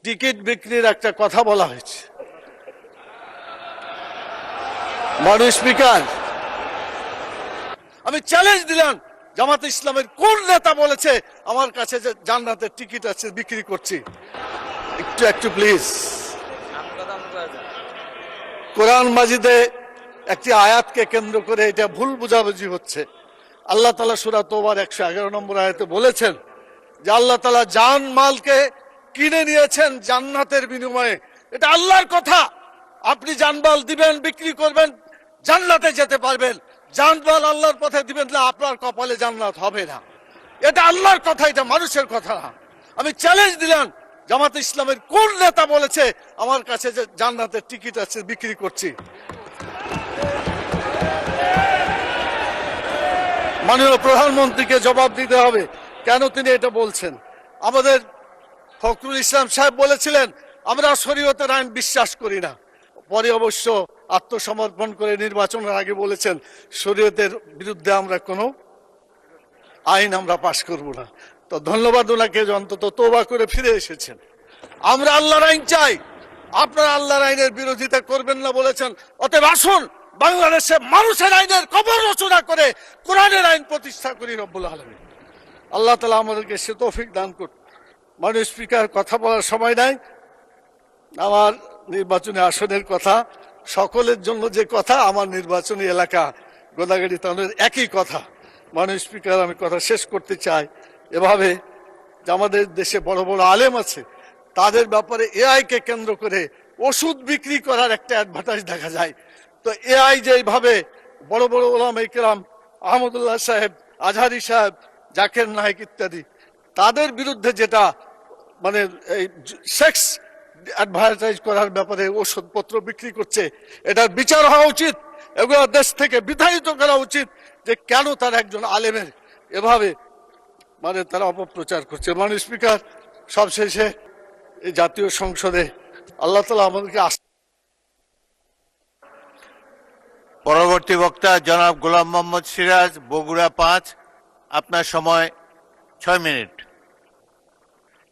Ticket বিক্রির একটা কথা বলা হয়েছে। মাননীয় স্পিকার, আমি চ্যালেঞ্জ দিলাম, জামাত ইসলামের কোন নেতা বলেছে আমার কাছে যে জান্নাতের টিকিট আছে বিক্রি করছি? একটু একটু প্লিজ। কোরআন মাজিদে একটি আয়াতকে কেন্দ্র করে এটা ভুল বুঝাবুঝি হচ্ছে। আল্লাহ তাআলা সূরা তওবার 111 নম্বর আয়াতে বলেছেন যে আল্লাহ তাআলা জান মালকে কিনে নিয়েছেন জান্নাতের বিনিময়ে। এটা আল্লাহর কথা। আপনি জানমাল দিবেন, বিক্রি করবেন, জান্নাতে যেতে পারবেন। জানমাল আল্লাহর পথে দিবেন না, আপনার কপালে জান্নাত হবে না। এটা আল্লাহর কথা, এটা মানুষের কথা না। আমি চ্যালেঞ্জ দিলাম, জামাত ইসলামের কোন নেতা বলেছে আমার কাছে যে জান্নাতের টিকিট আছে বিক্রি করছি? মাননীয় প্রধানমন্ত্রীকে জবাব দিতে হবে কেন তিনি এটা বলছেন। আমাদের ফখরুল ইসলাম সাহেব বলেছিলেন আমরা শরীয়তের আইন বিশ্বাস করি না, পরে অবশ্য আত্মসমর্পণ করে নির্বাচনের আগে বলেছেন শরীয়তের বিরুদ্ধে আমরা কোনো আইন আমরা পাশ করব না। তো ধন্যবাদ ওনাকে, অন্তত তওবা করে ফিরে এসেছেন। আমরা আল্লাহর আইন চাই, আপনারা আল্লাহর আইনের বিরোধিতা করবেন না বলেছেন। অতএব আসুন বাংলাদেশে মানুষের আইনের কবর রচনা করে কোরআনের আইন প্রতিষ্ঠা করি রব্বুল আলামিন। আল্লাহ তাআলা আমাদেরকে সে তৌফিক দান করুন। মাননীয় স্পিকার, কথা বলার সময় নাই। আমার নির্বাচনী আসনের কথা, সকলের জন্য যে কথা, আমার নির্বাচনী এলাকা গোদাগাড়ি থানার একই কথা। মাননীয় স্পিকার, আমি কথা শেষ করতে চাই এভাবে যে আমাদের দেশে বড় বড় আলেম আছে, তাদের ব্যাপারে এআই কে কেন্দ্র করে ওষুধ বিক্রি করার একটা অ্যাডভার্টাইজ দেখা যায়। তো এআই যেভাবে বড় বড় ওলামা ইকরাম, আহমদুল্লাহ সাহেব, আজহারি সাহেব, জাকের নায়েক ইত্যাদি, তাদের বিরুদ্ধে যেটা মানে এই সেক্স অ্যাডভার্টাইজ করার ব্যাপারে ওষুধপত্র বিক্রি করছে, এটার বিচার হওয়া উচিত। এগুলো দেশ থেকে বিতাড়িত করা উচিত যে কেন তারা একজন আলেমের এভাবে মানে তারা অপপ্রচার করছে। মাননীয় স্পিকার, সবশেষে এই জাতীয় সংসদে আল্লাহ তাআলা আমাদেরকে পরবর্তী বক্তা জনাব গোলাম মোহাম্মদ সিরাজ, বগুড়া 5। আপনার সময় 6 মিনিট।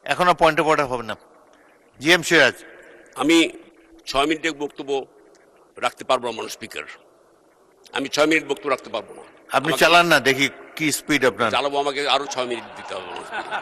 এখনো পয়েন্ট অফ অর্ডার হবে না। জিএম সিরাজ। আমি 6 মিনিটের বক্তব্য রাখতে পারবো না মাননীয় স্পিকার। আমি 6 মিনিট বক্তব্য রাখতে পারবো না। আপনি চালান না, দেখি কি স্পিড আপনার। চালাবো, আমাকে আরো 6 মিনিট দিতে হবে মাননীয় স্পিকার।